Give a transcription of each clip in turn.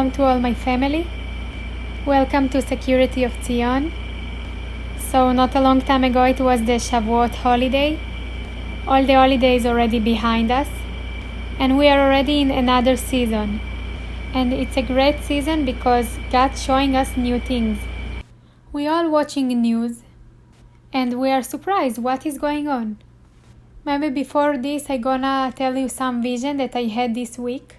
Shalom to all my family. Welcome to Security of Zion. So not a long time ago it was the Shavuot holiday. All the holidays already behind us. And we are already in another season. And it's a great season because God's showing us new things. We all watching news and we are surprised what is going on. Maybe before this I gonna tell you some vision that I had this week.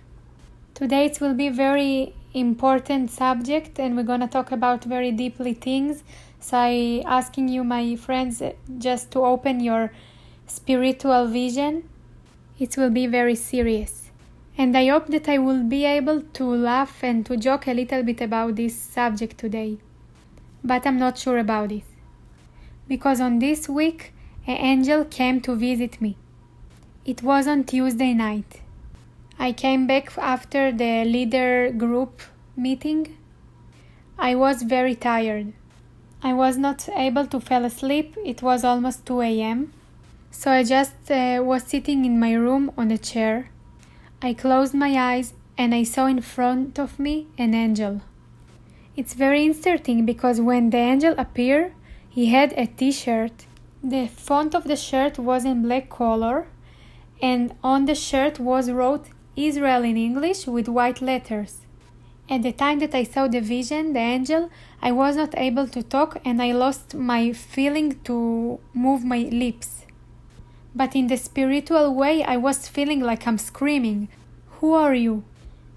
Today it will be very important subject and we're gonna talk about very deeply things. So I asking you, my friends, just to open your spiritual vision. It will be very serious. And I hope that I will be able to laugh and to joke a little bit about this subject today. But I'm not sure about it. Because on this week, an angel came to visit me. It was on Tuesday night. I came back after the leader group meeting. I was very tired. I was not able to fall asleep. It was almost 2 a.m. So I just was sitting in my room on a chair. I closed my eyes and I saw in front of me an angel. It's very interesting because when the angel appeared, he had a t-shirt. The font of the shirt was in black color and on the shirt was wrote Israel in English with white letters. At the time that I saw the vision, the angel, I was not able to talk and I lost my feeling to move my lips. But in the spiritual way, I was feeling like I'm screaming, "Who are you?"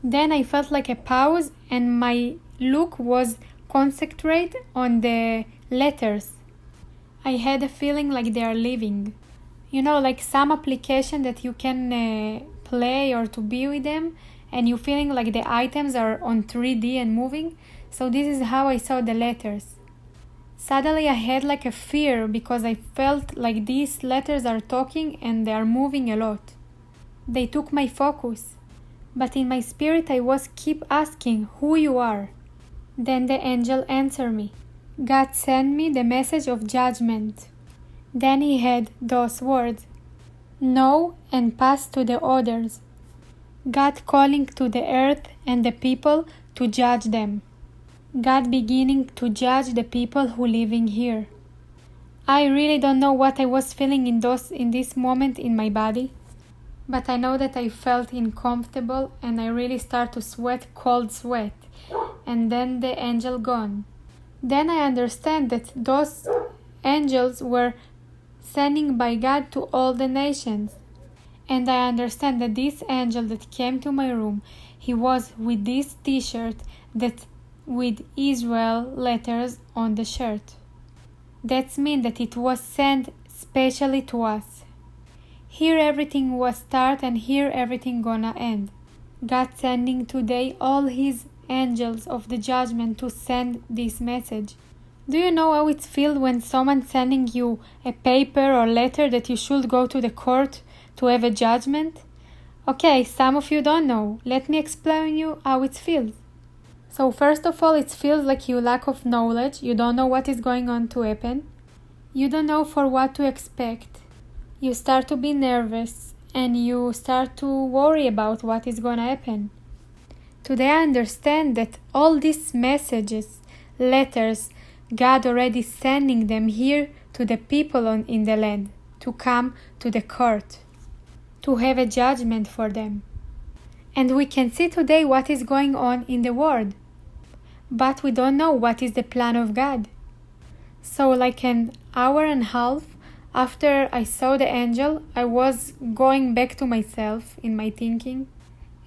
Then I felt like a pause and my look was concentrated on the letters. I had a feeling like they are living. You know, like some application that you can play or to be with them and you feeling like the items are on 3D and moving. So this is how I saw the letters. Suddenly I had like a fear because I felt like these letters are talking and they are moving a lot. They took my focus. But in my spirit I was keep asking who you are. Then the angel answered me. God sent me the message of judgment. Then he had those words. Know and pass to the others. God calling to the earth and the people to judge them. God beginning to judge the people who living here. I really don't know what I was feeling in this moment in my body, but I know that I felt uncomfortable and I really start to sweat cold sweat, and then the angel gone. Then I understand that those angels were sending by God to all the nations. And I understand that this angel that came to my room, he was with this t-shirt that with Israel letters on the shirt. That means that it was sent specially to us. Here everything was start and here everything gonna end. God sending today all his angels of the judgment to send this message. Do you know how it feels when someone sending you a paper or letter that you should go to the court to have a judgment? Okay, some of you don't know. Let me explain you how it feels. So first of all, it feels like you lack of knowledge. You don't know what is going on to happen. You don't know for what to expect. You start to be nervous and you start to worry about what is going to happen. Today I understand that all these messages, letters, God already sending them here to the people in the land, to come to the court, to have a judgment for them. And we can see today what is going on in the world, but we don't know what is the plan of God. So like an hour and a half after I saw the angel, I was going back to myself in my thinking,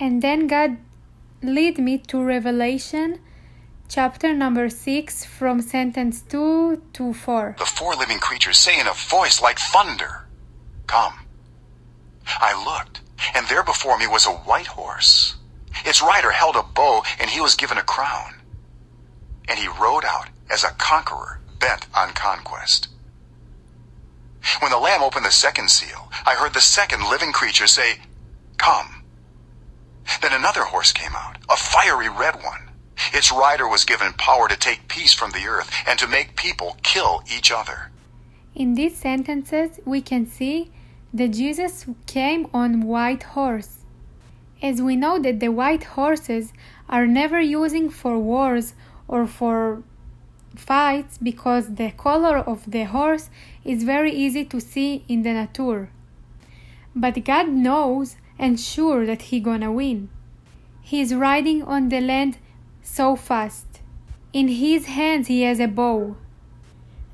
and then God led me to Revelation chapter number 6 from sentence 2 to 4. The four living creatures say in a voice like thunder, "Come." I looked, and there before me was a white horse. Its rider held a bow, and he was given a crown. And he rode out as a conqueror bent on conquest. When the Lamb opened the second seal, I heard the second living creature say, "Come." Then another horse came out, a fiery red one. Its rider was given power to take peace from the earth and to make people kill each other. In these sentences, we can see that Jesus came on white horse. As we know that the white horses are never using for wars or for fights because the color of the horse is very easy to see in the nature. But God knows and sure that he gonna win. He is riding on the land so fast. In his hands he has a bow.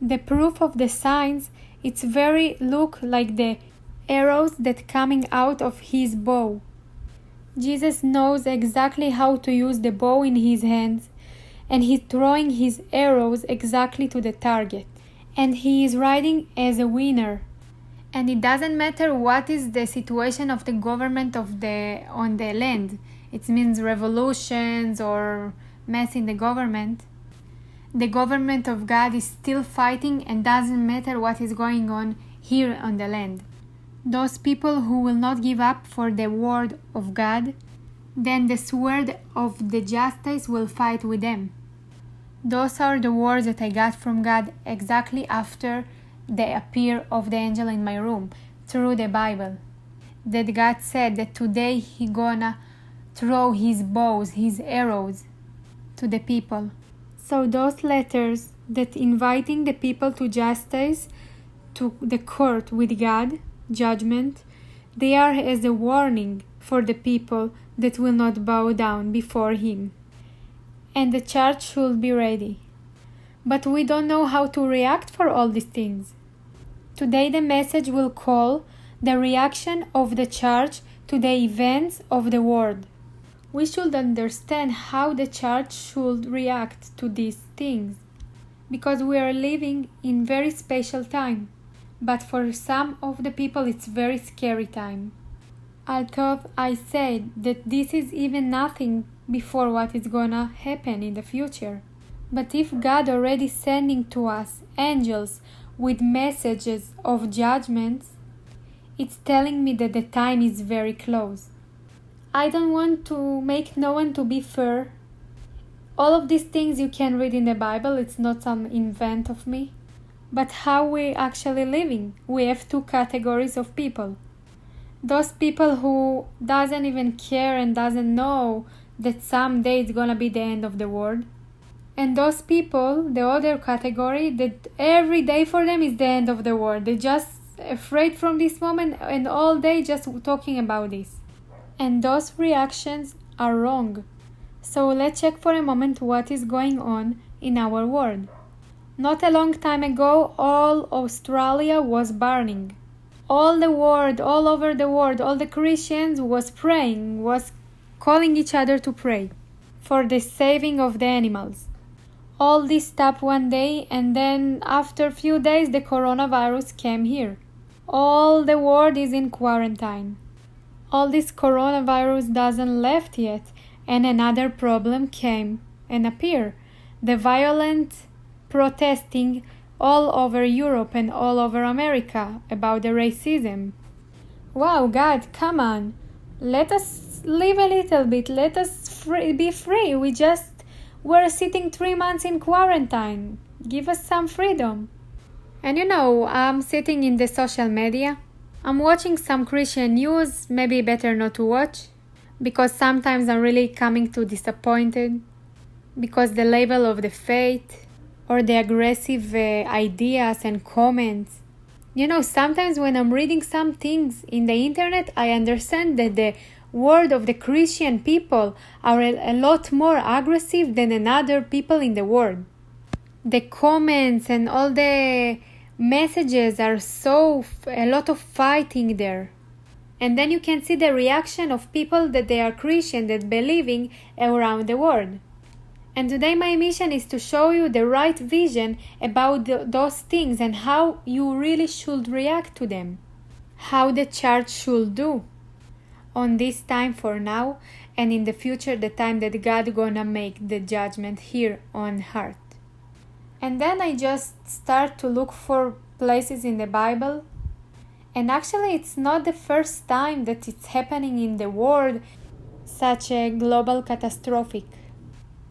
The proof of the signs, it's very look like the arrows that coming out of his bow. Jesus knows exactly how to use the bow in his hands, and he's throwing his arrows exactly to the target. And he is riding as a winner. And it doesn't matter what is the situation of the government on the land. It means revolutions or mess in the government. The government of God is still fighting, and doesn't matter what is going on here on the land. Those people who will not give up for the word of God, then the sword of the justice will fight with them. Those are the words that I got from God exactly after the appear of the angel in my room through the Bible. That God said that today he gonna throw his bows, his arrows to the people. So those letters that inviting the people to justice, to the court with God, judgment, they are as a warning for the people that will not bow down before him. And the church should be ready. But we don't know how to react for all these things. Today the message will call the reaction of the church to the events of the world. We should understand how the church should react to these things, because we are living in very special time. But for some of the people it's very scary time. Although I said that this is even nothing before what is gonna happen in the future. But if God already sending to us angels with messages of judgments, it's telling me that the time is very close. I don't want to make no one to be fair. All of these things you can read in the Bible, it's not some invent of me. But how we actually living? We have two categories of people. Those people who doesn't even care and doesn't know that someday it's gonna be the end of the world. And those people, the other category, that every day for them is the end of the world. They're just afraid from this moment and all day just talking about this. And those reactions are wrong. So let's check for a moment what is going on in our world. Not a long time ago, all Australia was burning. All the world, all over the world, all the Christians was praying, was calling each other to pray for the saving of the animals. All this stopped one day, and then after a few days the coronavirus came here. All the world is in quarantine. All this coronavirus doesn't left yet, and another problem came and appeared. The violent protesting all over Europe and all over America about the racism. Wow, God, come on. Let us live a little bit. Let us be free. We're sitting 3 months in quarantine. Give us some freedom. And I'm sitting in the social media. I'm watching some Christian news, maybe better not to watch, because sometimes I'm really coming to disappointed, because the level of the faith or the aggressive ideas and comments. Sometimes when I'm reading some things in the internet, I understand that the word of the Christian people are a lot more aggressive than another people in the world. The comments and all the messages are a lot of fighting there. And then you can see the reaction of people that they are Christian, that believing around the world. And today my mission is to show you the right vision about those things and how you really should react to them. How the church should do on this time for now, and in the future, the time that God gonna make the judgment here on earth. And then I just start to look for places in the Bible. And actually it's not the first time that it's happening in the world, such a global catastrophic.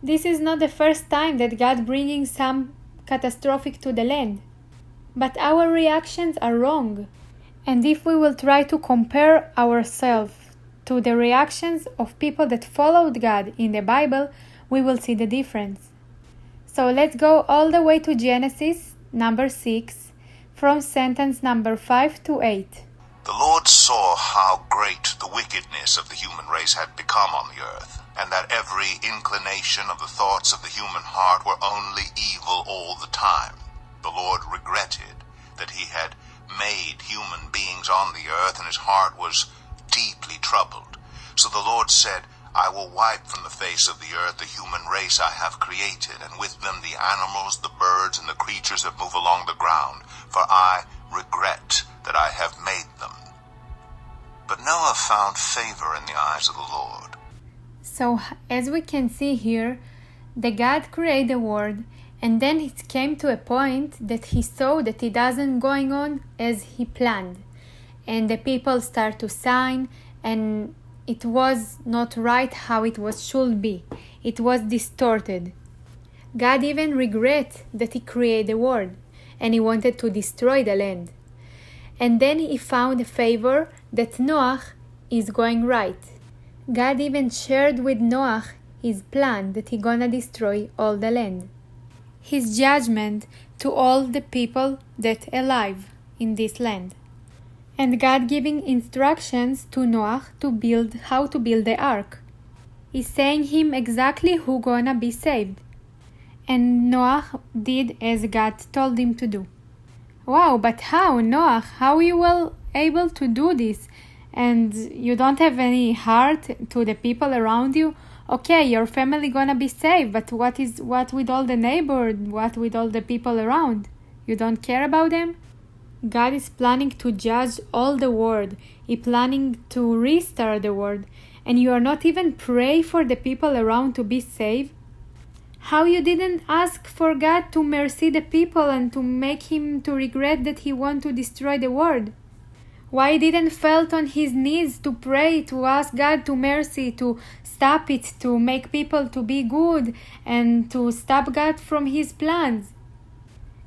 This is not the first time that God bringing some catastrophic to the land. But our reactions are wrong. And if we will try to compare ourselves to the reactions of people that followed God in the Bible, we will see the difference. So let's go all the way to Genesis number 6, from sentence number 5 to 8. The Lord saw how great the wickedness of the human race had become on the earth, and that every inclination of the thoughts of the human heart were only evil all the time. The Lord regretted that he had made human beings on the earth, and his heart was deeply troubled. So the Lord said, I will wipe from the face of the earth the human race I have created, and with them the animals, the birds, and the creatures that move along the ground, for I regret that I have made them. But Noah found favor in the eyes of the Lord. So as we can see here, the God created the world, and then it came to a point that he saw that it doesn't going on as he planned. And the people start to sin, and it was not right how it should be. It was distorted. God even regret that he created the world, and he wanted to destroy the land. And then he found a favor that Noah is going right. God even shared with Noah his plan that he gonna destroy all the land. His judgment to all the people that alive in this land. And God giving instructions to Noah how to build the ark. He's saying him exactly who gonna be saved. And Noah did as God told him to do. Wow, but how, Noah? How you were able to do this? And you don't have any heart to the people around you? Okay, your family gonna be saved, but what with all the neighbors? What with all the people around? You don't care about them? God is planning to judge all the world. He's planning to restart the world. And you are not even pray for the people around to be saved? How you didn't ask for God to mercy the people and to make him to regret that he want to destroy the world? Why didn't felt on his knees to pray, to ask God to mercy, to stop it, to make people to be good, and to stop God from his plans?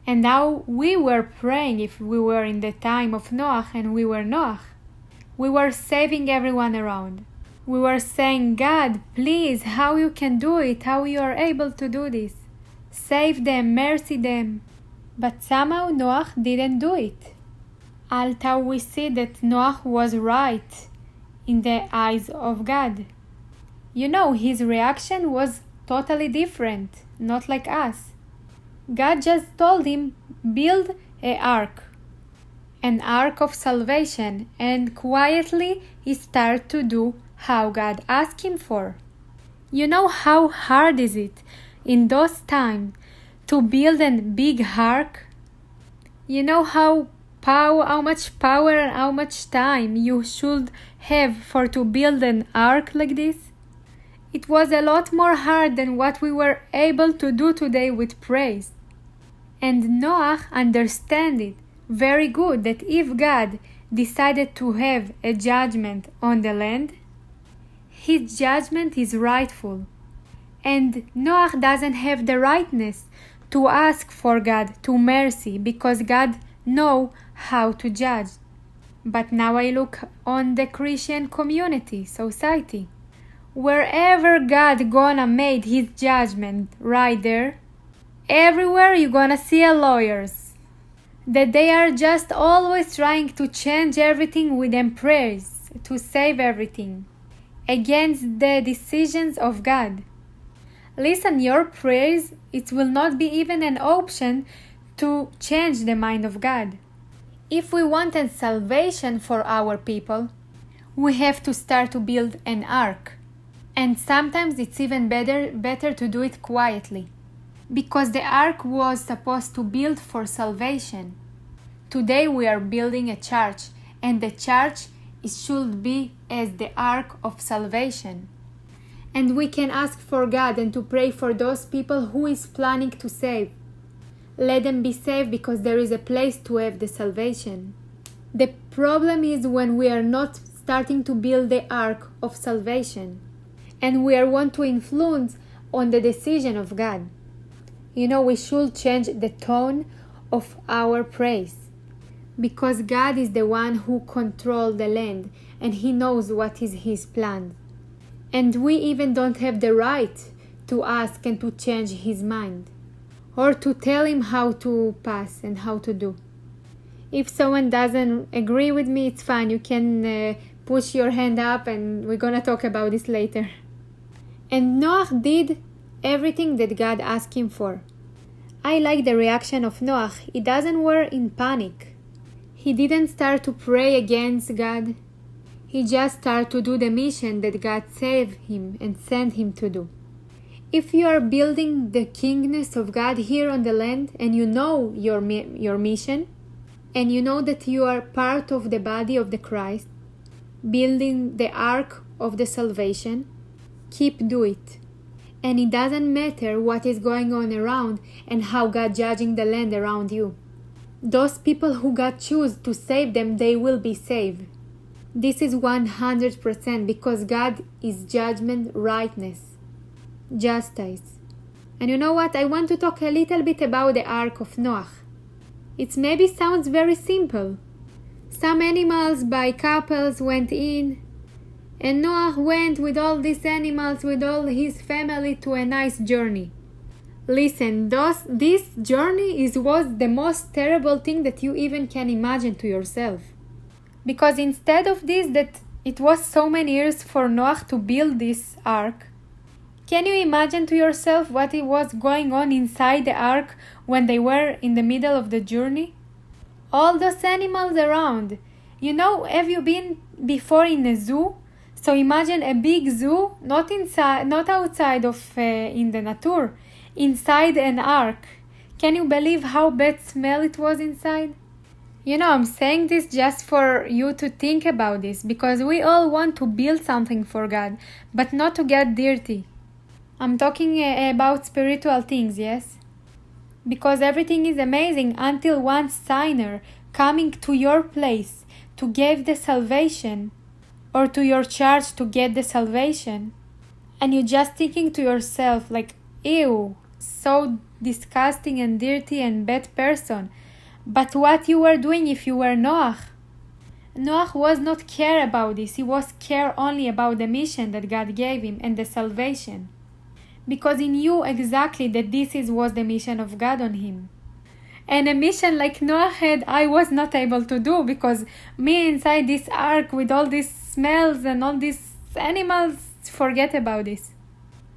And now we were praying if we were in the time of Noah and we were Noah. We were saving everyone around. We were saying, God, please, how you can do it, how you are able to do this. Save them, mercy them. But somehow Noah didn't do it. Although we see that Noah was right in the eyes of God. You know, his reaction was totally different, not like us. God just told him, build an ark of salvation, and quietly he started to do how God asked him for. You know how hard is it in those times to build a big ark? You know how much power and how much time you should have for to build an ark like this? It was a lot more hard than what we were able to do today with praise. And Noah understood it very good that if God decided to have a judgment on the land, his judgment is rightful. And Noah doesn't have the rightness to ask for God to mercy because God knows how to judge. But now I look on the Christian community, society. Wherever God gonna made his judgment right there, everywhere you're gonna see lawyers. That they are just always trying to change everything with them prayers, to save everything, against the decisions of God. Listen, your prayers, it will not be even an option to change the mind of God. If we wanted salvation for our people, we have to start to build an ark. And sometimes it's even better to do it quietly. Because the ark was supposed to build for salvation. Today we are building a church, and the church should be as the ark of salvation. And we can ask for God and to pray for those people who is planning to save. Let them be saved because there is a place to have the salvation. The problem is when we are not starting to build the ark of salvation. And we want to influence on the decision of God. You know, we should change the tone of our praise. Because God is the one who controls the land and He knows what is His plan. And we even don't have the right to ask and to change His mind or to tell Him how to pass and how to do. If someone doesn't agree with me, it's fine. You can push your hand up and we're gonna talk about this later. And Noah did everything that God asked him for. I like the reaction of Noah. He doesn't were in panic. He didn't start to pray against God. He just started to do the mission that God saved him and sent him to do. If you are building the kingdom of God here on the land and you know your mission, and you know that you are part of the body of the Christ, building the ark of the salvation, keep do it. And it doesn't matter what is going on around and how God judging the land around you. Those people who God choose to save them, they will be saved. This is 100% because God is judgment, rightness, justice. And you know what? I want to talk a little bit about the ark of Noah. It maybe sounds very simple. Some animals by couples went in, and Noah went with all these animals, with all his family, to a nice journey. Listen, this journey was the most terrible thing that you even can imagine to yourself. Because instead of this, that it was so many years for Noah to build this ark, can you imagine to yourself what it was going on inside the ark when they were in the middle of the journey? All those animals around. You know, have you been before in a zoo? So imagine a big zoo, not inside, not outside of in the nature, inside an ark. Can you believe how bad smell it was inside? You know, I'm saying this just for you to think about this, because we all want to build something for God, but not to get dirty. I'm talking about spiritual things, yes? Because everything is amazing until one sinner coming to your place to give the salvation, or to your church to get the salvation, and you're just thinking to yourself like, ew, so disgusting and dirty and bad person. But what you were doing if you were Noah? Noah was not care about this. He was care only about the mission that God gave him and the salvation. Because he knew exactly that this was the mission of God on him. And a mission like Noah had, I was not able to do, because me inside this ark with all these smells and all these animals, forget about this.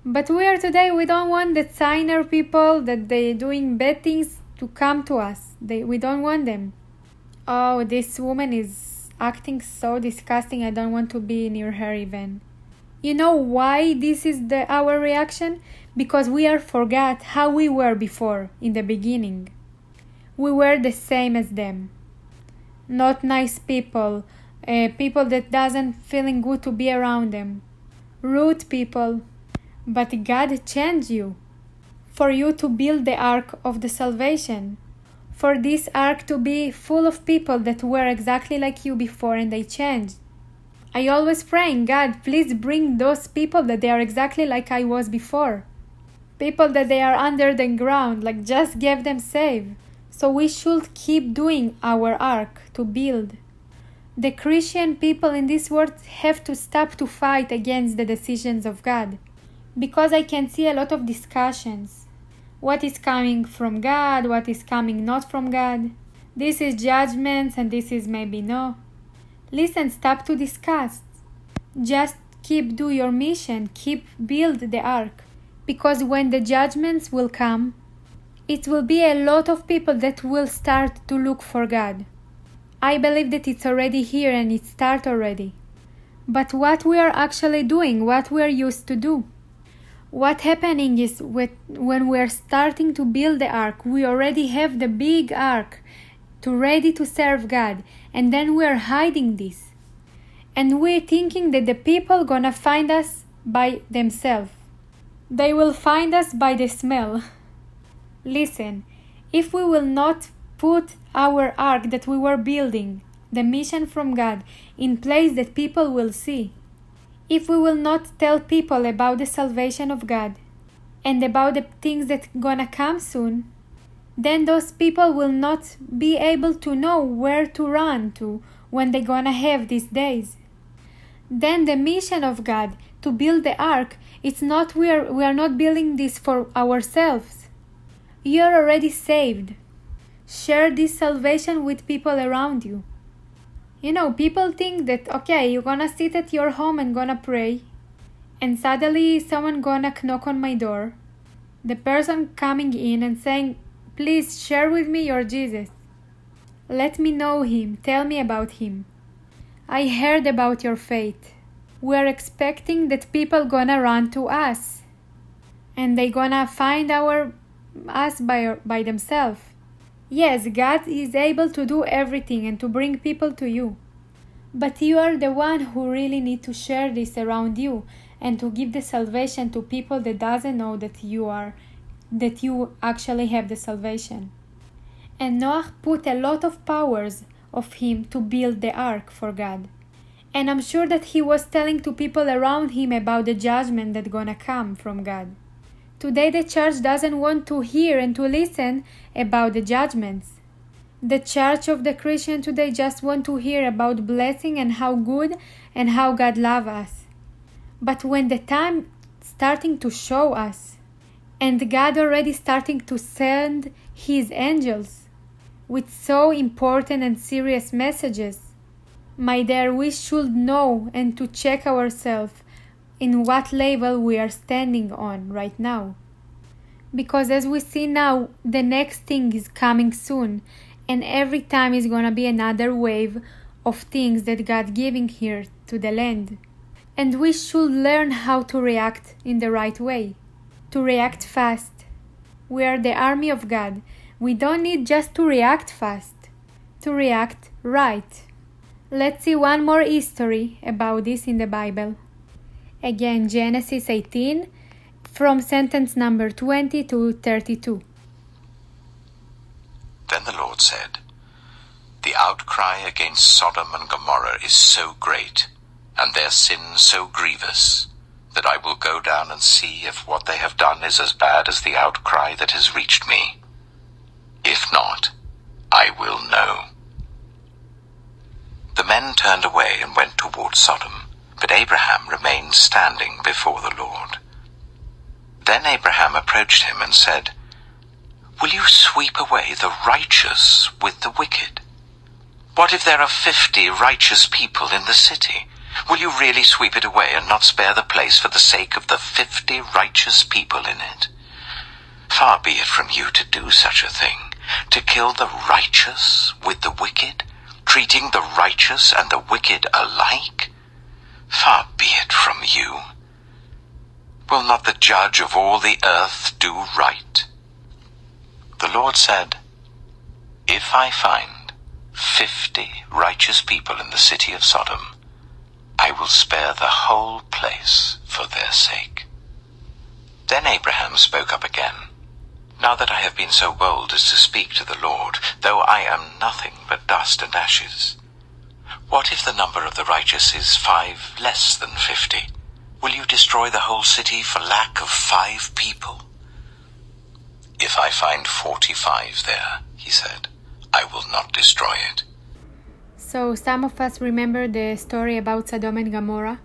But we are today, we don't want the sinner people that they doing bad things to come to us. We don't want them. Oh, this woman is acting so disgusting, I don't want to be near her even. You know why this is our reaction? Because we are forgot how we were before, in the beginning. We were the same as them. Not nice people, people that doesn't feeling good to be around them. Rude people. But God changed you. For you to build the ark of the salvation. For this ark to be full of people that were exactly like you before and they changed. I always praying, God, please bring those people that they are exactly like I was before. People that they are under the ground, like just give them save. So we should keep doing our ark to build. The Christian people in this world have to stop to fight against the decisions of God. Because I can see a lot of discussions. What is coming from God, what is coming not from God. This is judgments and this is maybe no. Listen, stop to discuss. Just keep do your mission, keep build the ark. Because when the judgments will come, it will be a lot of people that will start to look for God. I believe that it's already here and it started already. But what we are actually doing, what we are used to do. What happening is when we are starting to build the ark, we already have the big ark ready to serve God, and then we are hiding this. And we're thinking that the people gonna find us by themselves. They will find us by the smell. Listen, if we will not put our ark that we were building, the mission from God, in place that people will see, if we will not tell people about the salvation of God and about the things that gonna come soon, then those people will not be able to know where to run to when they're gonna have these days. Then the mission of God to build the ark, it's not we are not building this for ourselves. You're already saved. Share this salvation with people around you. People think that, okay, you're gonna sit at your home and gonna pray, and suddenly someone gonna knock on my door. The person coming in and saying, please share with me your Jesus. Let me know him. Tell me about him. I heard about your faith. We're expecting that people gonna run to us, and they gonna find us by themselves. Yes, God is able to do everything and to bring people to you. But you are the one who really need to share this around you and to give the salvation to people that doesn't know that you actually have the salvation. And Noah put a lot of powers of him to build the ark for God. And I'm sure that he was telling to people around him about the judgment that's gonna come from God. Today the church doesn't want to hear and to listen about the judgments. The church of the Christian today just want to hear about blessing and how good and how God loves us. But when the time starting to show us, and God already starting to send his angels with so important and serious messages, my dear, we should know and to check ourselves in what level we are standing on right now. Because as we see now, the next thing is coming soon, and every time is going to be another wave of things that God giving here to the land. And we should learn how to react in the right way, to react fast. We are the army of God. We don't need just to react fast, to react right. Let's see one more history about this in the Bible. Again, Genesis 18, from sentence number 20 to 32. Then the Lord said, "The outcry against Sodom and Gomorrah is so great, and their sin so grievous, that I will go down and see if what they have done is as bad as the outcry that has reached me. If not, I will know." The men turned away and went toward Sodom, but Abraham remained standing before the Lord. Then Abraham approached him and said, "Will you sweep away the righteous with the wicked? What if there are 50 righteous people in the city? Will you really sweep it away and not spare the place for the sake of the 50 righteous people in it? Far be it from you to do such a thing, to kill the righteous with the wicked, treating the righteous and the wicked alike? Far be it from you. Will not the judge of all the earth do right?" The Lord said, "If I find 50 righteous people in the city of Sodom, I will spare the whole place for their sake." Then Abraham spoke up again, "Now that I have been so bold as to speak to the Lord, though I am nothing but dust and ashes, what if the number of the righteous is 5 less than 50? Will you destroy the whole city for lack of 5 people? If I find 45 there," he said, "I will not destroy it." So some of us remember the story about Sodom and Gomorrah,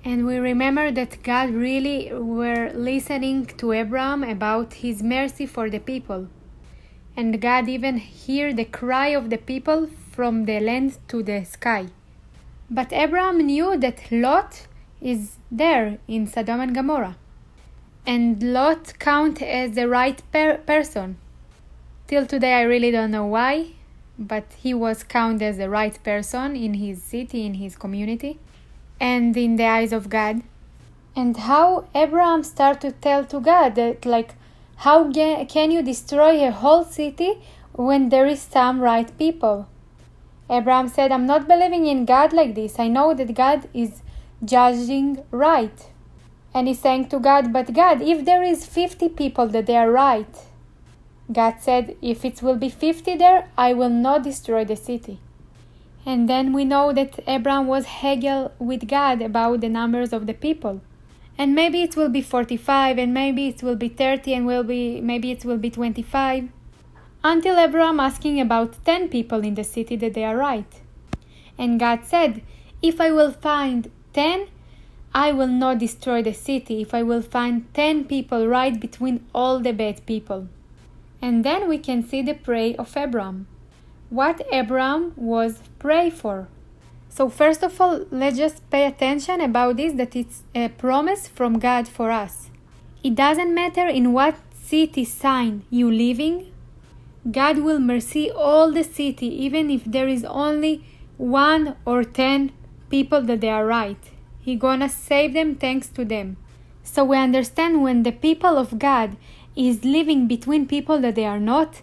and we remember that God really were listening to Abraham about his mercy for the people. And God even heard the cry of the people from the land to the sky. But Abraham knew that Lot is there in Sodom and Gomorrah. And Lot counted as the right person. Till today I really don't know why, but he was counted as the right person in his city, in his community, and in the eyes of God. And how Abraham started to tell to God that, how can you destroy a whole city when there is some right people? Abraham said, "I'm not believing in God like this. I know that God is judging right." And he's saying to God, "But God, if there is 50 people that they are right," God said, "If it will be 50 there, I will not destroy the city." And then we know that Abraham was haggle with God about the numbers of the people. And maybe it will be 45, and maybe it will be 30, and maybe it will be 25. until Abraham asking about 10 people in the city that they are right. And God said, if I will find 10, I will not destroy the city if I will find 10 people right between all the bad people. And then we can see the prayer of Abraham. What Abraham was praying for. So first of all, let's just pay attention about this, that it's a promise from God for us. It doesn't matter in what city sign you living, God will mercy all the city, even if there is only 1 or 10 people that they are right. He gonna save them thanks to them. So we understand when the people of God is living between people that they are not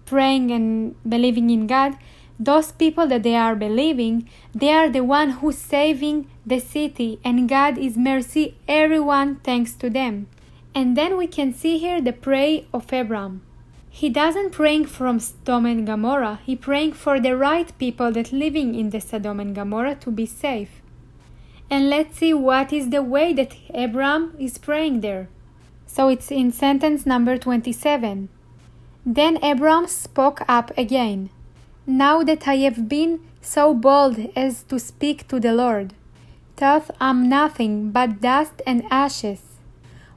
praying and believing in God, those people that they are believing, they are the one who's saving the city, and God is mercy everyone thanks to them. And then we can see here the prayer of Abraham. He doesn't praying from Sodom and Gomorrah, he praying for the right people that living in the Sodom and Gomorrah to be safe. And let's see what is the way that Abraham is praying there. So it's in sentence number 27. Then Abraham spoke up again. Now that I have been so bold as to speak to the Lord, thus I'm nothing but dust and ashes.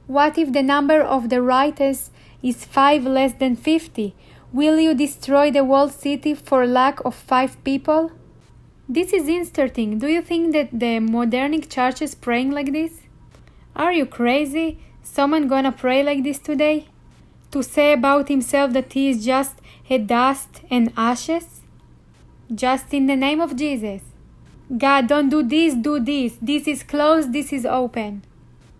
What if the number of the righteous is 5 less than 50? Will you destroy the whole city for lack of 5 people? This is interesting. Do you think that the modern church is praying like this? Are you crazy? Someone gonna pray like this today? To say about himself that he is just a dust and ashes? Just in the name of Jesus. God, don't do this, do this. This is closed, this is open.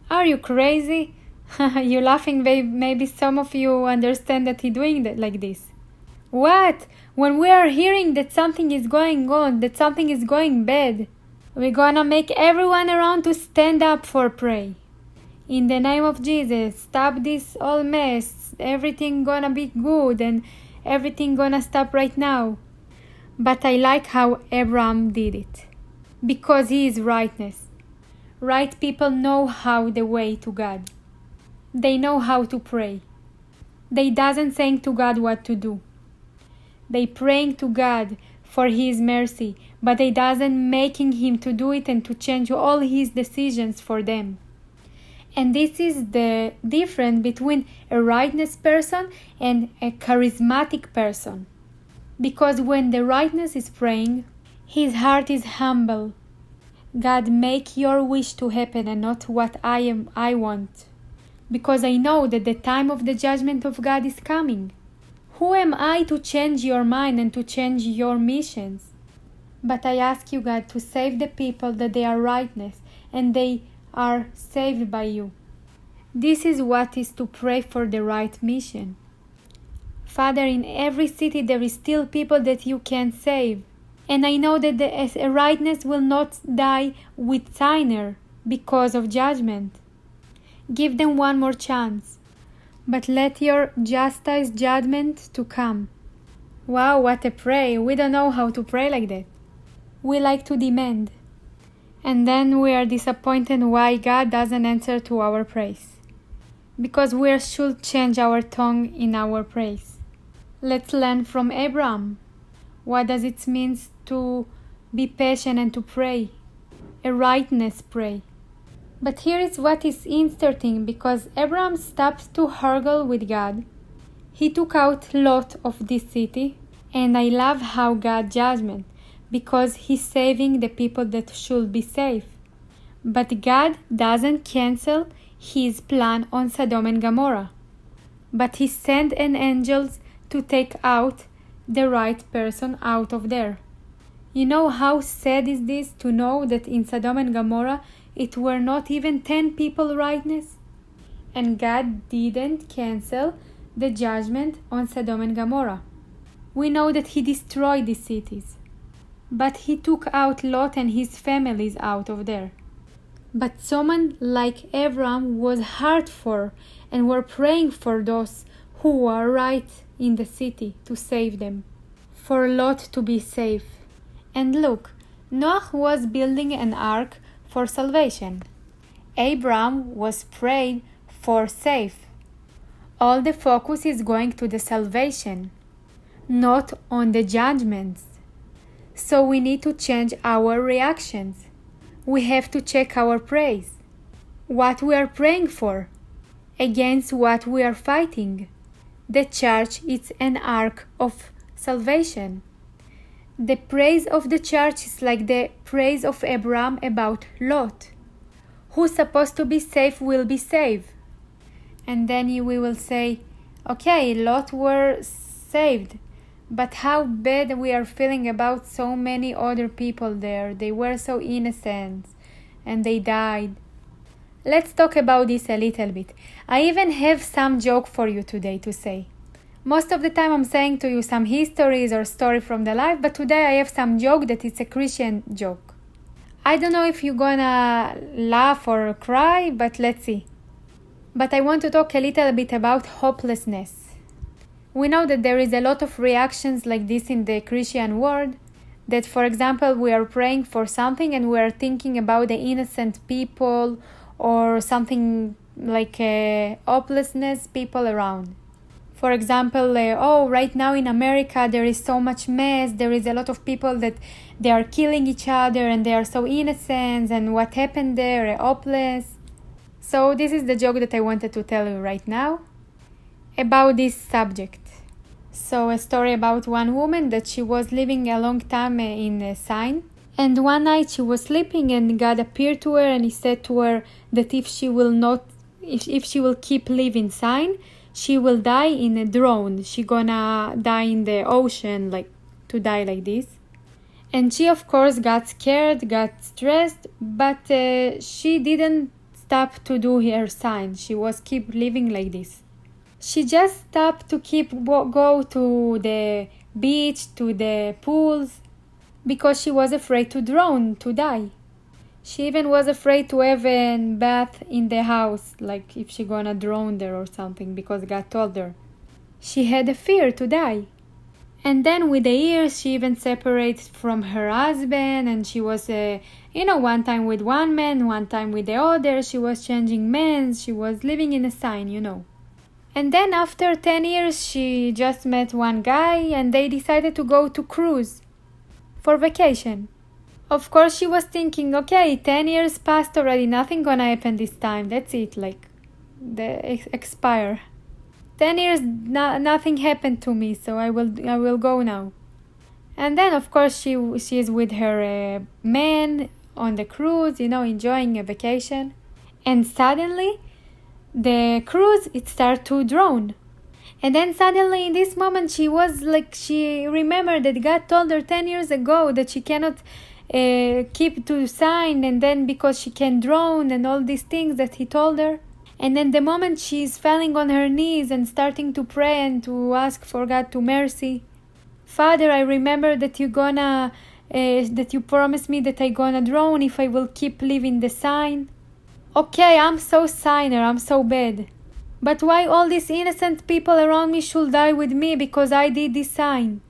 Are you crazy? You're laughing, maybe some of you understand that he's doing that like this. What? When we are hearing that something is going on, that something is going bad, we're gonna make everyone around to stand up for pray. In the name of Jesus, stop this all mess. Everything gonna be good and everything gonna stop right now. But I like how Abraham did it. Because he is rightness. Right people know how the way to God. They know how to pray. They doesn't saying to God what to do. They praying to God for His mercy, but they doesn't making Him to do it and to change all His decisions for them. And this is the difference between a rightness person and a charismatic person. Because when the rightness is praying, his heart is humble. God, make your wish to happen and not what I want. Because I know that the time of the judgment of God is coming. Who am I to change your mind and to change your missions? But I ask you, God, to save the people that they are rightness and they are saved by you. This is what is to pray for the right mission. Father, in every city there is still people that you can save. And I know that the rightness will not die with sinner because of judgment. Give them one more chance. But let your justice judgment to come. Wow, what a prayer. We don't know how to pray like that. We like to demand. And then we are disappointed why God doesn't answer to our praise. Because we should change our tongue in our praise. Let's learn from Abraham. What does it mean to be patient and to pray? A rightness pray. But here is what is interesting, because Abraham stopped to argue with God. He took out Lot of this city, and I love how God judgment, because He's saving the people that should be saved. But God doesn't cancel His plan on Sodom and Gomorrah, but He sent an angel to take out the right person out of there. You know how sad is this to know that in Sodom and Gomorrah it were not even 10 people rightness? And God didn't cancel the judgment on Sodom and Gomorrah. We know that He destroyed these cities, but He took out Lot and his families out of there. But someone like Abraham was hard for and were praying for those who were right in the city to save them, for Lot to be safe. And look, Noah was building an ark for salvation. Abraham was praying for safe. All the focus is going to the salvation. not on the judgments. So we need to change our reactions. We have to check our praise. What we are praying for, against what we are fighting. The church is an ark of salvation. The praise of the church is like the praise of Abraham about Lot. Who's supposed to be safe will be saved. And then we will say, okay, Lot were saved. But how bad we are feeling about so many other people there. They were so innocent and they died. Let's talk about this a little bit. I even have some joke for you today to say. Most of the time I'm saying to you some histories or story from the life, but today I have some joke that is a Christian joke. I don't know if you're gonna laugh or cry, but let's see. But I want to talk a little bit about hopelessness. We know that there is a lot of reactions like this in the Christian world, that for example we are praying for something and we are thinking about the innocent people or something like hopelessness people around. For example, right now in America there is so much mess, there is a lot of people that they are killing each other and they are so innocent and what happened there, hopeless. So this is the joke that I wanted to tell you right now about this subject. So a story about one woman that she was living a long time in a sign, and one night she was sleeping and God appeared to her and he said to her that if she will keep living sign, she will die in a drone. She gonna die in the ocean, like to die like this. And she of course got scared, got stressed, but she didn't stop to do her sign. She was keep living like this. She just stopped to go to the beach, to the pools, because she was afraid to drown, to die. She even was afraid to have a bath in the house, like if she gonna drown there or something, because God told her. She had a fear to die. And then with the years, she even separated from her husband, and she was, one time with one man, one time with the other. She was changing men. She was living in a sign, And then after 10 years, she just met one guy and they decided to go to cruise for vacation. Of course, she was thinking, okay, 10 years passed already, nothing gonna happen this time. That's it, like, expire. 10 years, nothing happened to me, so I will go now. And then, of course, she is with her man on the cruise, enjoying a vacation. And suddenly, the cruise, it started to drown. And then suddenly in this moment she remembered that God told her 10 years ago that she cannot keep to sign, and then because she can drown and all these things that he told her. And then the moment she's falling on her knees and starting to pray and to ask for God to mercy. Father, I remember that that you promised me that I gonna drown if I will keep living the sign. Okay, I'm so sinner, I'm so bad. But why all these innocent people around me should die with me because I did this sign?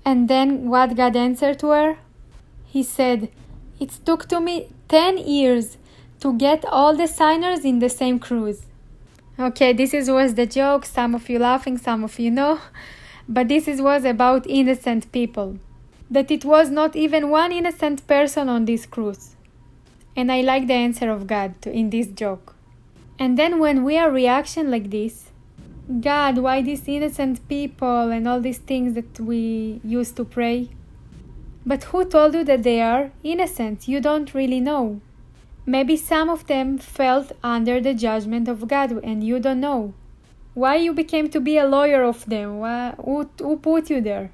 And then what God answered to her? He said, it took to me 10 years to get all the signers in the same cruise. Okay, this was the joke. Some of you laughing, some of you know. But this was about innocent people. That it was not even one innocent person on this cruise. And I like the answer of God in this joke. And then when we are reaction like this, God, why these innocent people and all these things that we used to pray? But who told you that they are innocent? You don't really know. Maybe some of them felt under the judgment of God and you don't know. Why you became to be a lawyer of them? Who put you there?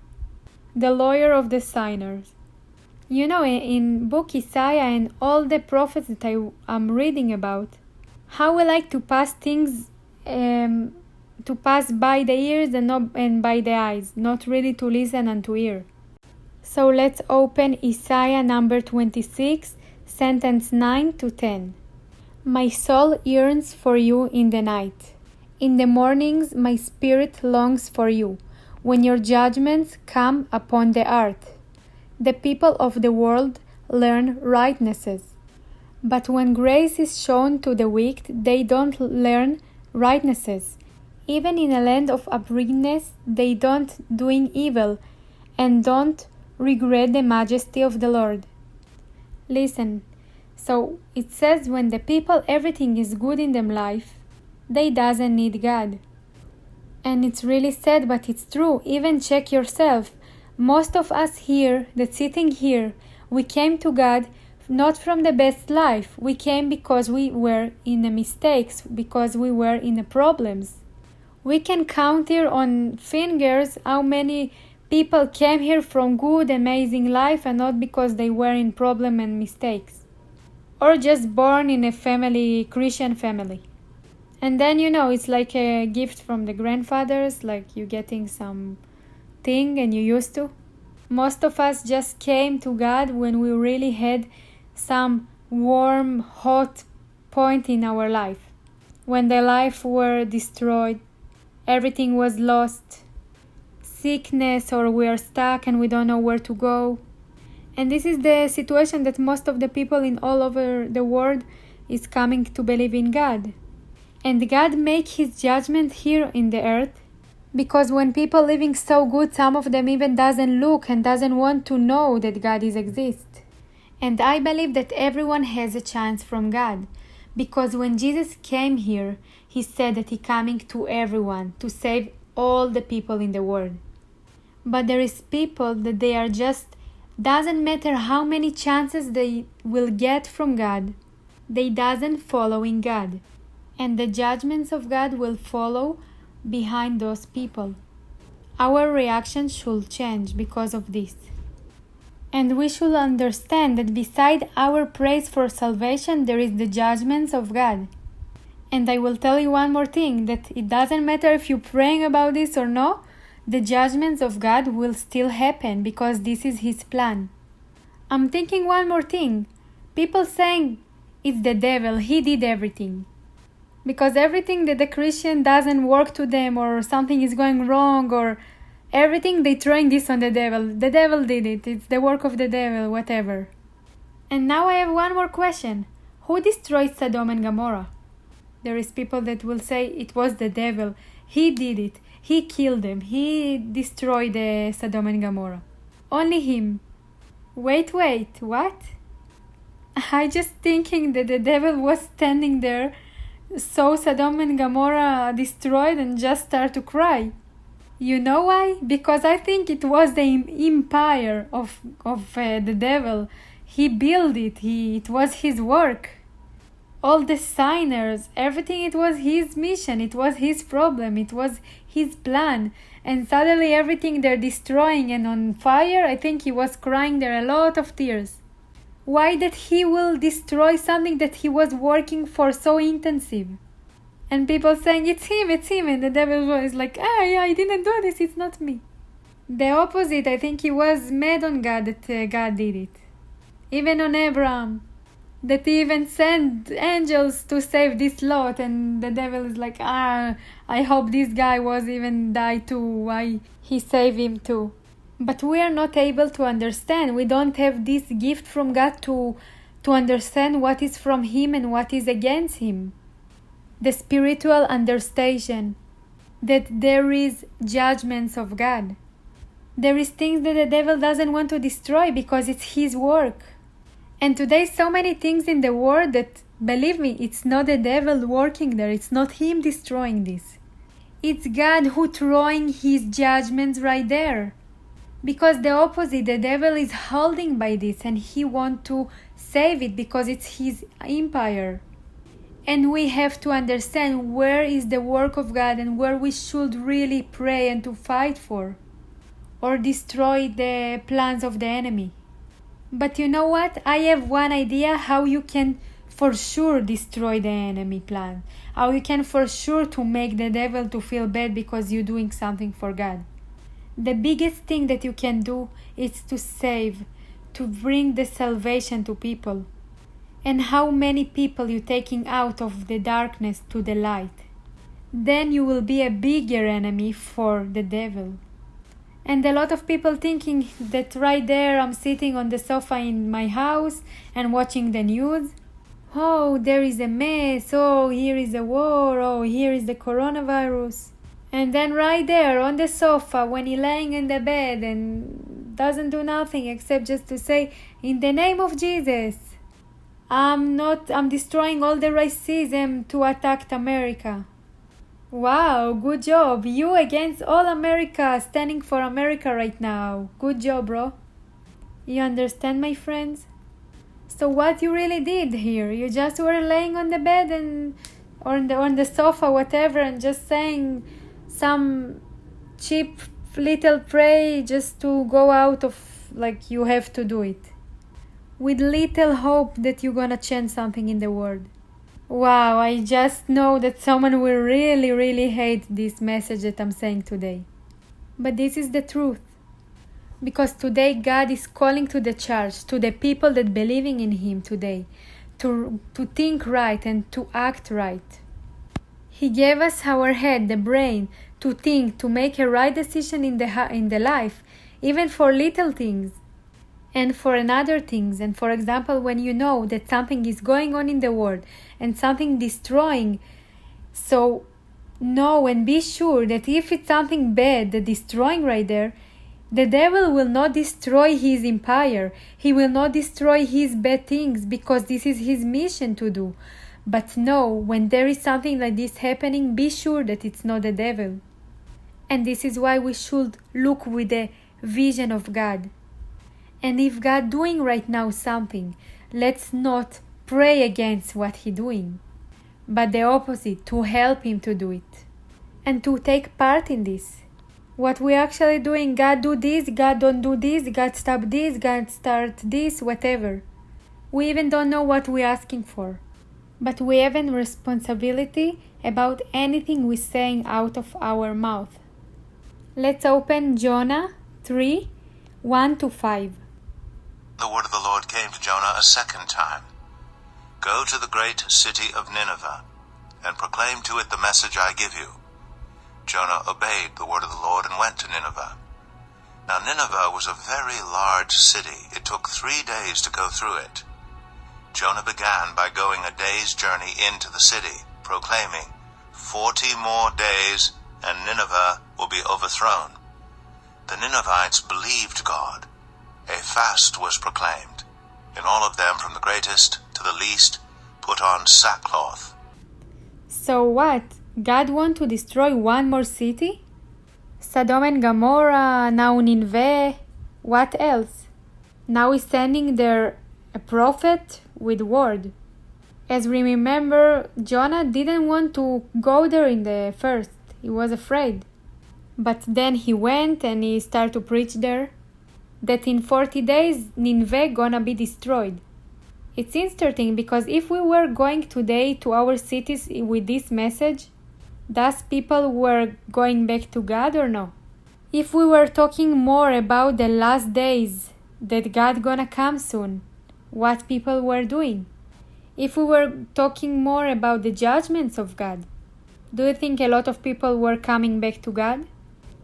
The lawyer of the sinners. In book Isaiah and all the prophets that I'm reading about, how we like to pass things, to pass by the ears and by the eyes, not really to listen and to hear. So let's open Isaiah number 26, sentence 9 to 10. My soul yearns for you in the night. In the mornings my spirit longs for you, when your judgments come upon the earth. The people of the world learn rightnesses. But when grace is shown to the wicked, they don't learn rightnesses. Even in a land of uprightness, they don't doing evil and don't regret the majesty of the Lord. Listen, so it says when the people everything is good in them life, they doesn't need God. And it's really sad, but it's true. Even check yourself. Most of us here that sitting here, we came to God not from the best life. We came because we were in the mistakes, because we were in the problems. We can count here on fingers how many people came here from good, amazing life and not because they were in problem and mistakes. Or just born in a family, Christian family. And then, it's like a gift from the grandfathers, like you getting some thing and you used to. Most of us just came to God when we really had some warm, hot point in our life. When the life were destroyed, everything was lost, sickness, or we are stuck and we don't know where to go. And this is the situation that most of the people in all over the world is coming to believe in God. And God make His judgment here in the earth, because when people living so good, some of them even doesn't look and doesn't want to know that God exists. And I believe that everyone has a chance from God, because when Jesus came here, He said that He coming to everyone to save all the people in the world. But there is people that they are just, doesn't matter how many chances they will get from God, they doesn't following God. And the judgments of God will follow behind those people. Our reaction should change because of this. And we should understand that beside our praise for salvation, there is the judgments of God. And I will tell you one more thing, that it doesn't matter if you're praying about this or no, the judgments of God will still happen because this is His plan. I'm thinking one more thing. People saying it's the devil, he did everything. Because everything that the Christian doesn't work to them or something is going wrong or everything, they throwing this on the devil. The devil did it. It's the work of the devil, whatever. And now I have one more question. Who destroyed Sodom and Gomorrah? There is people that will say it was the devil. He did it. He killed them. He destroyed Sodom and Gomorrah. Only him. Wait, what? I just thinking that the devil was standing there, saw Sodom and Gomorrah destroyed and just start to cry. You know why? Because I think it was the empire of the devil. He built it. It was his work. All the signers, everything, it was his mission. It was his problem. It was his plan. And suddenly everything they're destroying and on fire, I think he was crying there a lot of tears. Why that he will destroy something that he was working for so intensive? And people saying, it's him. And the devil is like, I didn't do this, it's not me. The opposite, I think he was mad on God that God did it. Even on Abraham, that he even sent angels to save this Lot. And the devil is like, I hope this guy was even die too. Why he saved him too? But we are not able to understand. We don't have this gift from God to understand what is from Him and what is against Him. The spiritual understanding that there is judgments of God. There is things that the devil doesn't want to destroy because it's his work. And today so many things in the world that, believe me, it's not the devil working there. It's not him destroying this. It's God who throwing his judgments right there. Because the opposite, the devil is holding by this and he wants to save it because it's his empire. And we have to understand where is the work of God and where we should really pray and to fight for. Or destroy the plans of the enemy. But you know what? I have one idea how you can for sure destroy the enemy plan. How you can for sure to make the devil to feel bad because you're doing something for God. The biggest thing that you can do is to save, to bring the salvation to people. And how many people you're taking out of the darkness to the light. Then you will be a bigger enemy for the devil. And a lot of people thinking that right there I'm sitting on the sofa in my house and watching the news. Oh, there is a mess. Oh, here is a war. Oh, here is the coronavirus. And then right there on the sofa, when he's laying in the bed and doesn't do nothing except just to say, in the name of Jesus, I'm destroying all the racism to attack America. Wow, good job. You against all America, standing for America right now. Good job, bro. You understand, my friends? So what you really did here? You just were laying on the bed or on the sofa, whatever, and just saying some cheap little pray just to go out of, like, you have to do it. With little hope that you're gonna change something in the world. Wow, I just know that someone will really, really hate this message that I'm saying today. But this is the truth. Because today God is calling to the church, to the people that believing in Him today, to think right and to act right. He gave us our head, the brain, to think, to make a right decision in the life, even for little things. And for another things, and for example, when you know that something is going on in the world and something destroying, so know and be sure that if it's something bad, the destroying right there, the devil will not destroy his empire. He will not destroy his bad things because this is his mission to do. But no, when there is something like this happening, be sure that it's not the devil. And this is why we should look with the vision of God. And if God doing right now something, let's not pray against what He doing, but the opposite, to help Him to do it. And to take part in this. What we actually doing, God do this, God don't do this, God stop this, God start this, whatever. We even don't know what we're asking for. But we have a responsibility about anything we're saying out of our mouth. Let's open Jonah 3, 1-5. The word of the Lord came to Jonah a second time. Go to the great city of Nineveh, and proclaim to it the message I give you. Jonah obeyed the word of the Lord and went to Nineveh. Now Nineveh was a very large city. It took 3 days to go through it. Jonah began by going a day's journey into the city, proclaiming, 40 more days, and Nineveh will be overthrown. The Ninevites believed God. A fast was proclaimed, and all of them, from the greatest to the least, put on sackcloth. So what? God want to destroy one more city? Sodom and Gomorrah, now Nineveh. What else? Now he's sending there a prophet with word. As we remember, Jonah didn't want to go there in the first. He was afraid. But then he went and he started to preach there. That in 40 days, Nineveh gonna be destroyed. It's interesting because if we were going today to our cities with this message, does people were going back to God or no? If we were talking more about the last days, that God gonna come soon, what people were doing? If we were talking more about the judgments of God, do you think a lot of people were coming back to God?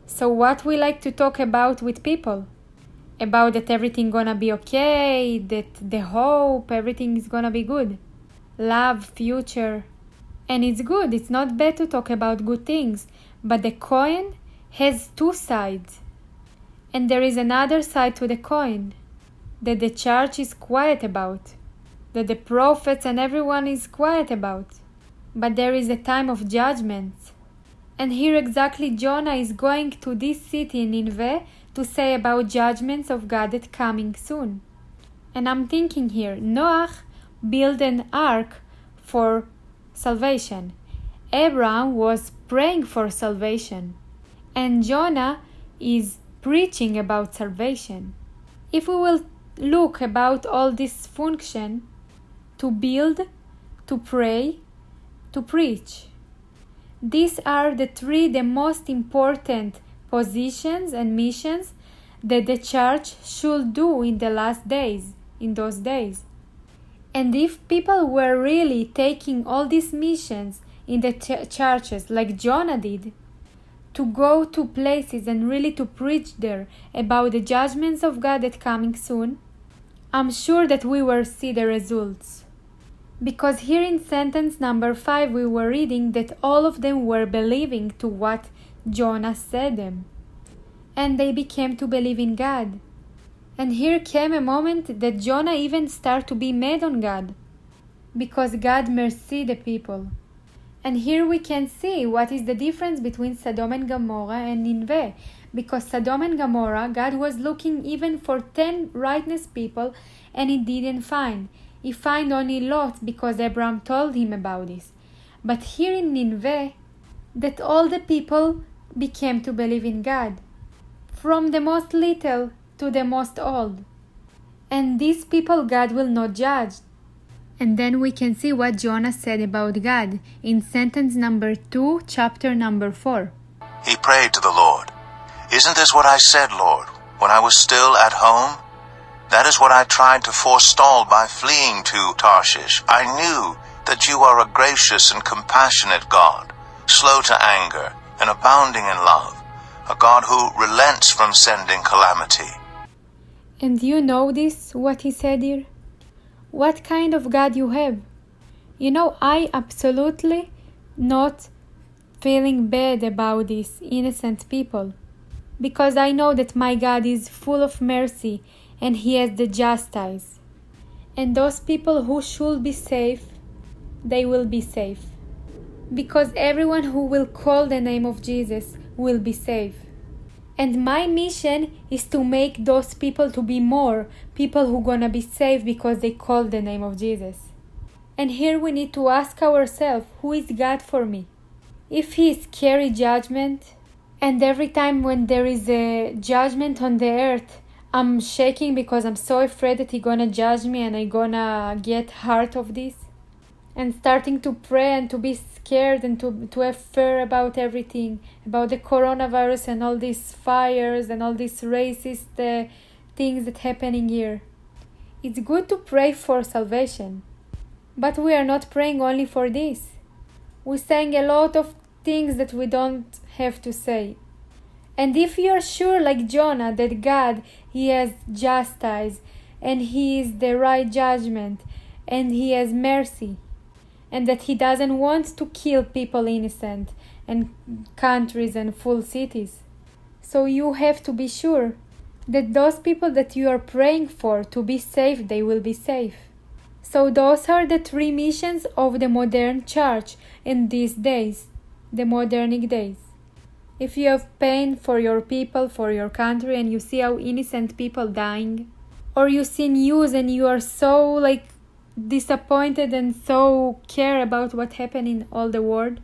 So what we like to talk about with people? About that everything gonna be okay, that the hope, everything is gonna be good. Love, future. And it's good, it's not bad to talk about good things, but the coin has two sides. And there is another side to the coin that the church is quiet about, that the prophets and everyone is quiet about. But there is a time of judgment. And here exactly Jonah is going to this city in Nineveh to say about judgments of God that coming soon. And I'm thinking here, Noah built an ark for salvation. Abraham was praying for salvation. And Jonah is preaching about salvation. If we will look about all this function, to build, to pray, to preach. These are the most important positions and missions that the church should do in the last days, in those days. And if people were really taking all these missions in the churches like Jonah did, to go to places and really to preach there about the judgments of God that coming soon, I'm sure that we will see the results. Because here in sentence number 5 we were reading that all of them were believing to what Jonah said them. And they became to believe in God. And here came a moment that Jonah even started to be mad on God, because God mercy the people. And here we can see what is the difference between Sodom and Gomorrah and Nineveh. Because Sodom and Gomorrah, God was looking even for 10 righteous people, and he didn't find. He found only Lot, because Abraham told him about this. But here in Nineveh, that all the people became to believe in God, from the most little to the most old. And these people God will not judge. And then we can see what Jonah said about God in sentence number 2, chapter number 4. He prayed to the Lord. Isn't this what I said, Lord, when I was still at home? That is what I tried to forestall by fleeing to Tarshish. I knew that you are a gracious and compassionate God, slow to anger and abounding in love, a God who relents from sending calamity. And you know this, what he said here? What kind of God you have? You know, I absolutely not feeling bad about these innocent people, because I know that my God is full of mercy and he has the justice. And those people who should be safe, they will be safe, because everyone who will call the name of Jesus will be safe. And my mission is to make those people to be more people who gonna be saved because they call the name of Jesus. And here we need to ask ourselves, who is God for me? If he is scary judgment, and every time when there is a judgment on the earth, I'm shaking because I'm so afraid that he's gonna judge me and I'm gonna get hurt of this, and starting to pray and to be scared and to have fear about everything, about the coronavirus and all these fires and all these racist things that happening here. It's good to pray for salvation, but we are not praying only for this. We're saying a lot of things that we don't have to say. And if you are sure, like Jonah, that God, he has justice and he is the right judgment and he has mercy, and that he doesn't want to kill people innocent and countries and full cities. So you have to be sure that those people that you are praying for to be safe, they will be safe. So those are the 3 missions of the modern church in these days, the modernic days. If you have pain for your people, for your country, and you see how innocent people dying, or you see news and you are so disappointed and so care about what happened in all the world.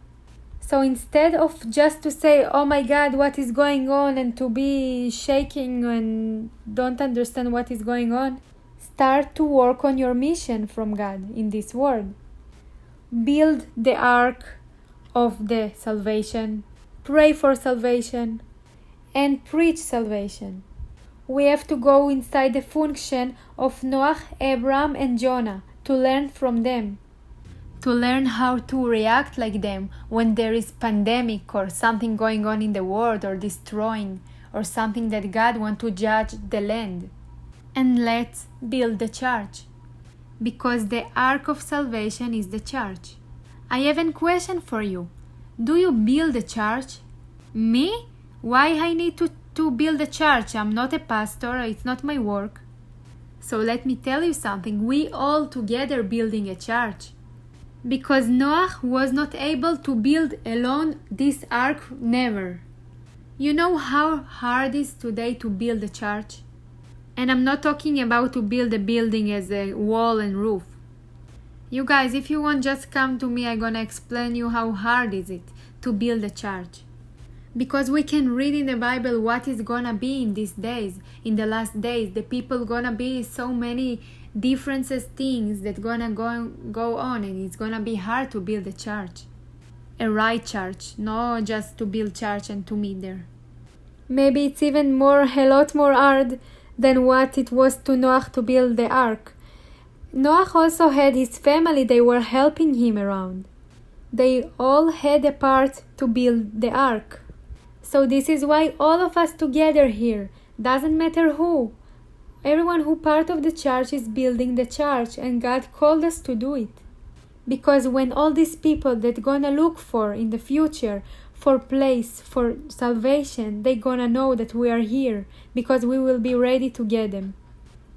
So instead of just to say, oh my God, what is going on, and to be shaking and don't understand what is going on, start to work on your mission from God in this world. Build the ark of the salvation, pray for salvation, and preach salvation. We have to go inside the function of Noah, Abraham, and Jonah, to learn from them, to learn how to react like them when there is pandemic or something going on in the world, or destroying, or something that God wants to judge the land. And let's build the church, because the ark of salvation is the church. I have a question for you. Do you build a church? Me? Why I need to build a church? I'm not a pastor, it's not my work. So let me tell you something, we all together building a church. Because Noah was not able to build alone this ark, never. You know how hard it is today to build a church? And I'm not talking about to build a building as a wall and roof. You guys, if you want, just come to me, I'm gonna explain you how hard is it to build a church. Because we can read in the Bible what is gonna be in these days, in the last days. The people gonna be so many differences, things that gonna go on, and it's gonna be hard to build a church. A right church, not just to build church and to meet there. Maybe it's even a lot more hard than what it was to Noah to build the ark. Noah also had his family, they were helping him around. They all had a part to build the ark. So this is why all of us together here, doesn't matter who, everyone who part of the church is building the church, and God called us to do it. Because when all these people that gonna look for in the future for place, for salvation, they're gonna know that we are here because we will be ready to get them.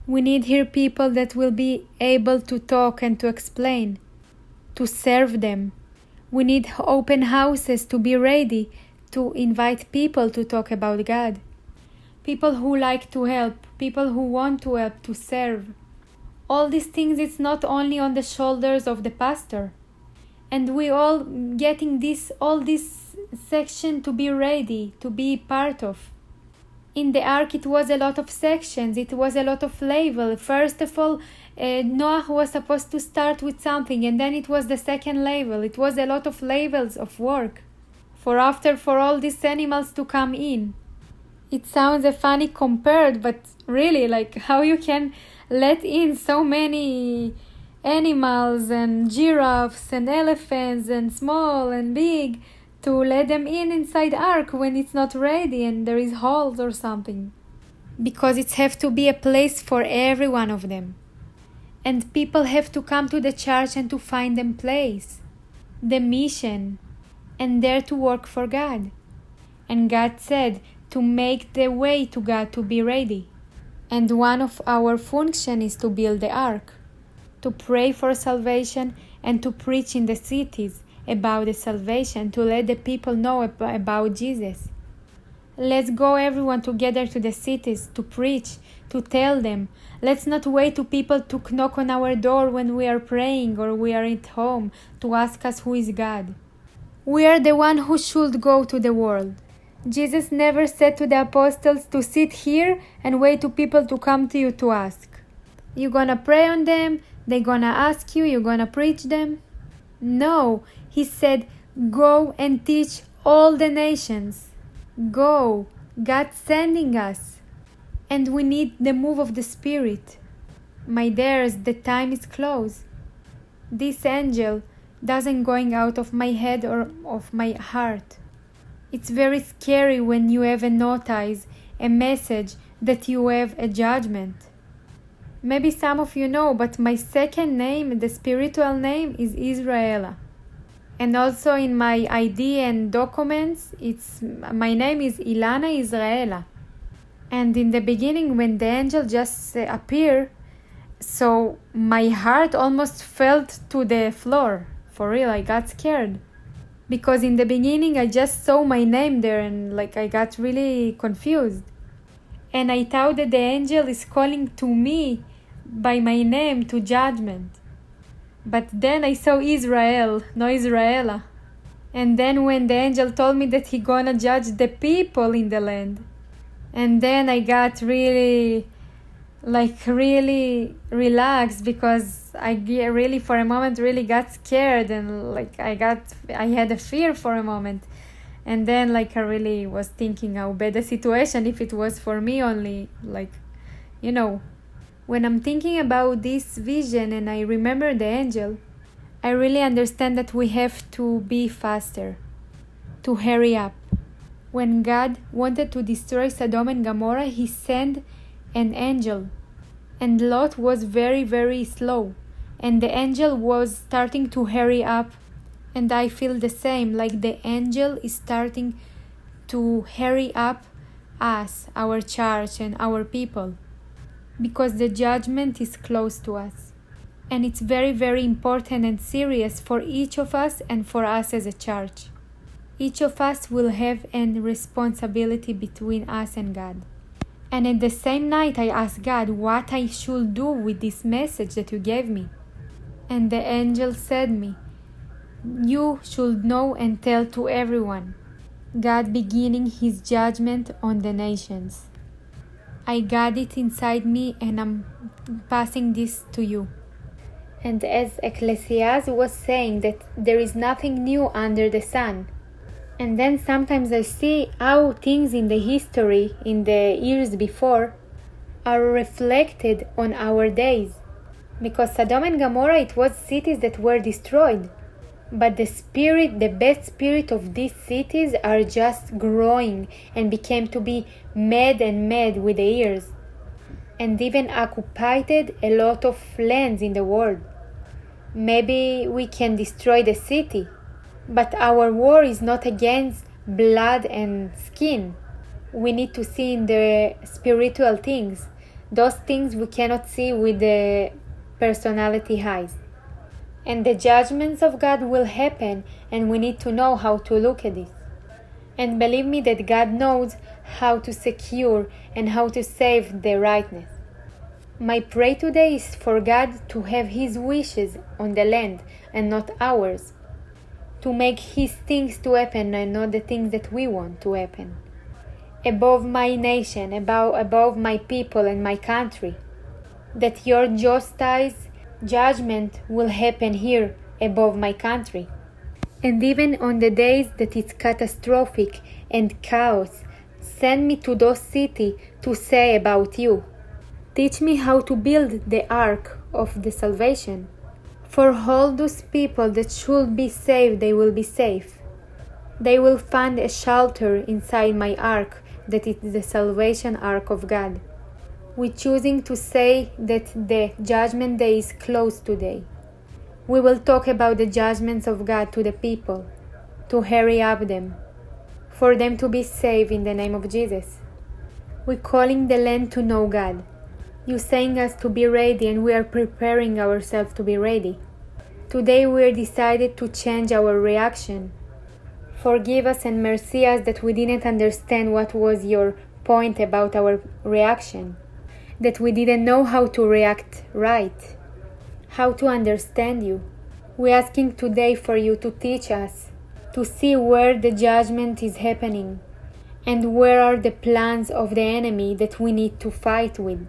We need here people that will be able to talk and to explain, to serve them. We need open houses to be ready to invite people to talk about God. People who like to help, people who want to help, to serve. All these things, it's not only on the shoulders of the pastor. And we all getting all this section to be ready, to be part of. In the ark, it was a lot of sections. It was a lot of labels. First of all, Noah was supposed to start with something, and then it was the second label. It was a lot of labels of work for all these animals to come in. It sounds funny compared, but really, like how you can let in so many animals and giraffes and elephants and small and big, to let them in inside ark when it's not ready and there is holes or something. Because it have to be a place for every one of them. And people have to come to the church and to find them place, the mission, and there to work for God. And God said to make the way to God to be ready. And one of our function is to build the ark, to pray for salvation and to preach in the cities about the salvation, to let the people know about Jesus. Let's go everyone together to the cities to preach, to tell them. Let's not wait to people to knock on our door when we are praying or we are at home to ask us who is God. We are the one who should go to the world. Jesus never said to the apostles to sit here and wait to people to come to you to ask. You're gonna pray on them, they're gonna ask you, you're gonna preach them. No, he said, go and teach all the nations. Go, God's sending us. And we need the move of the Spirit. My dears, the time is close. This angel doesn't going out of my head or of my heart. It's very scary when you have a notice, a message that you have a judgment. Maybe some of you know, but my second name, the spiritual name, is Israela. And also in my ID and documents, my name is Ilana Israela. And in the beginning, when the angel just appeared, so my heart almost fell to the floor. For real, I got scared. Because in the beginning, I just saw my name there and I got really confused. And I thought that the angel is calling to me by my name to judgment. But then I saw Israel, no Israela. And then when the angel told me that he gonna judge the people in the land, and then I got really relaxed, because I really for a moment really got scared, and I had a fear for a moment. And then I really was thinking how bad the situation if it was for me only, When I'm thinking about this vision and I remember the angel, I really understand that we have to be faster, to hurry up. When God wanted to destroy Sodom and Gomorrah, he sent an angel. And Lot was very, very slow. And the angel was starting to hurry up. And I feel the same, like the angel is starting to hurry up us, our church and our people. Because the judgment is close to us. And it's very, very important and serious for each of us and for us as a church. Each of us will have a responsibility between us and God. And at the same night, I asked God what I should do with this message that you gave me. And the angel said me, you should know and tell to everyone, God beginning his judgment on the nations. I got it inside me and I'm passing this to you. And as Ecclesiastes was saying that there is nothing new under the sun. And then sometimes I see how things in the history, in the years before, are reflected on our days. Because Sodom and Gomorrah, it was cities that were destroyed. But the best spirit of these cities are just growing and became to be mad with the years. And even occupied a lot of lands in the world. Maybe we can destroy the city. But our war is not against blood and skin. We need to see in the spiritual things, those things we cannot see with the personality eyes. And the judgments of God will happen, and we need to know how to look at it. And believe me that God knows how to secure and how to save the rightness. My prayer today is for God to have His wishes on the land and not ours. To make His things to happen and not the things that we want to happen. Above my nation, above my people and my country. That your justice, judgment will happen here above my country. And even on the days that it's catastrophic and chaos, send me to those cities to say about you. Teach me how to build the ark of the salvation. For all those people that should be saved, they will be safe. They will find a shelter inside my ark, that is the salvation ark of God. We're choosing to say that the judgment day is close today. We will talk about the judgments of God to the people, to hurry up them, for them to be saved in the name of Jesus. We're calling the land to know God. You're saying us to be ready, and we are preparing ourselves to be ready. Today we decided to change our reaction. Forgive us and mercy us that we didn't understand what was your point about our reaction. That we didn't know how to react right. How to understand you. We're asking today for you to teach us, to see where the judgment is happening, and where are the plans of the enemy that we need to fight with.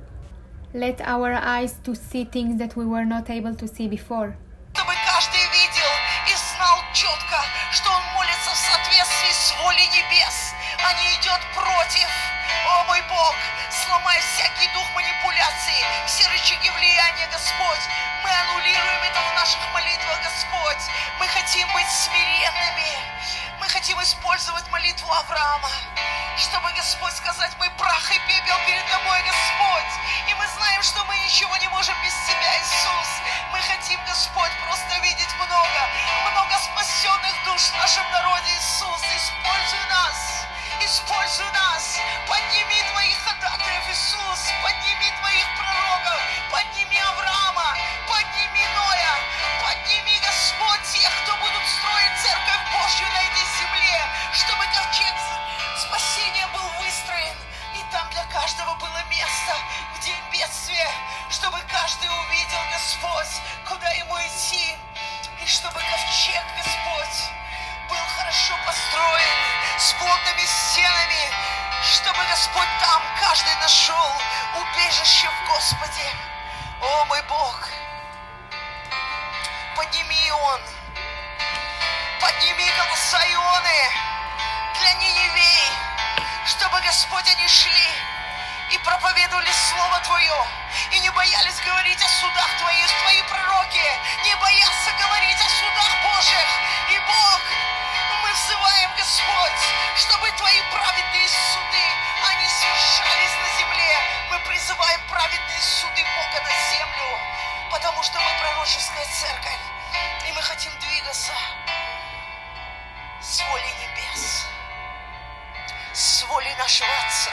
Let our eyes to see things that we were not able to see before. Чтобы каждый видел и знал четко, что он молится в соответствии с волей небес, а не идет против. О мой Бог, сломай всякий дух манипуляции, все рычаги влияния, Господь. Мы аннулируем это в наших молитвах, Господь. Мы хотим быть смиренными. Мы хотим использовать молитву Авраама, чтобы, Господь, сказать: мы прах и пепел перед Тобой, Господь. И мы знаем, что мы ничего не можем без Тебя, Иисус. Мы хотим, Господь, просто видеть много спасенных душ в нашем народе, Иисус. Используй нас. Подними Твоих ходатаев, Иисус. Подними Твоих пророков. Подними Авраама. Подними Ноя. Подними, Господь, тех, кто будут строить церковь Божью на этой земле, чтобы ковчег спасения был выстроен, и там для каждого было место в день бедствия, чтобы каждый увидел, Господь, куда ему идти, и чтобы ковчег, Господь, был хорошо построен, с плотными стенами, чтобы, Господь, там каждый нашел убежище в Господе. О, мой Бог, подними Ион, подними голоса Ионы для Ниневей, чтобы, Господь, они шли и проповедовали Слово Твое, и не боялись говорить о судах Твоих. Твои пророки не боятся говорить о судах Божьих. И Бог, мы взываем, Господь, чтобы Твои праведные суды, они свершались на земле. Мы призываем праведные суды Бога на землю, потому что мы пророческая церковь, и мы хотим двигаться с волей небес, с волей нашего Отца.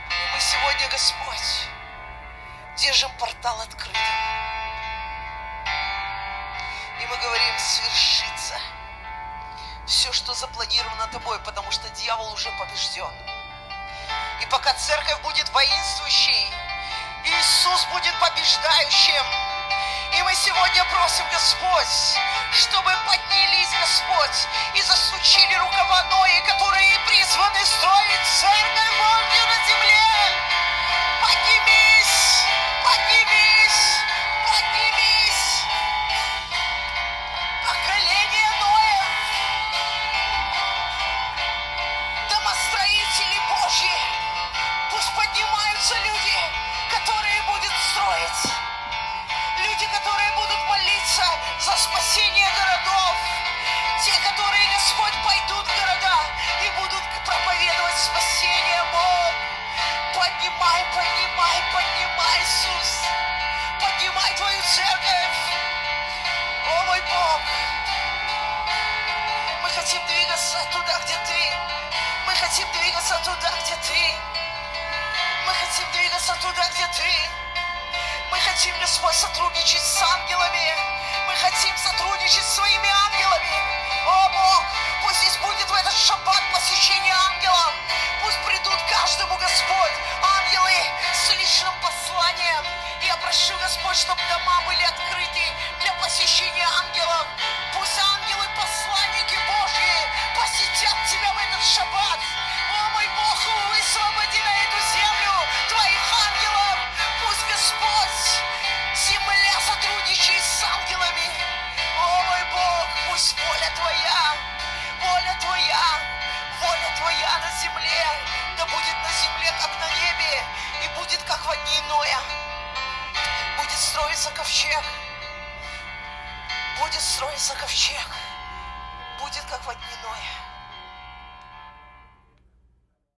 И мы сегодня, Господь, держим портал открытым. И мы говорим: свершится все, что запланировано Тобой, потому что дьявол уже побежден. И пока церковь будет воинствующей, Иисус будет побеждающим. И мы сегодня просим, Господь, чтобы поднялись, Господь, и засучили рукава Нои, которые призваны строить церковь Божью на земле. Поднимись, поднимись, поднимись. Поколение Ноя, домостроители Божьи, пусть поднимаются люди, которые будут строить. Люди, которые будут молиться за спасение городов. Те, которые, Господь, пойдут в города и где Ты. Мы хотим, Господь, сотрудничать с ангелами. Мы хотим сотрудничать с своими ангелами. О, Бог, пусть здесь будет в этот шаббат посещение ангелов. Пусть придут каждому, Господь, ангелы с личным посланием. И я прошу, Господь, чтобы дома были открыты для посещения ангелов. Пусть ангелы-посланники Божьи посетят Тебя в этот шаббат. О, мой Бог, высвободи на эту землю Твоих ангелов. Пусть, Господь, земля сотрудничает с ангелами. О, мой Бог, пусть воля Твоя на земле, да будет на земле, как на небе, и будет, как в дни Ноя. Будет строиться ковчег, будет строиться ковчег, будет, как в дни Ноя.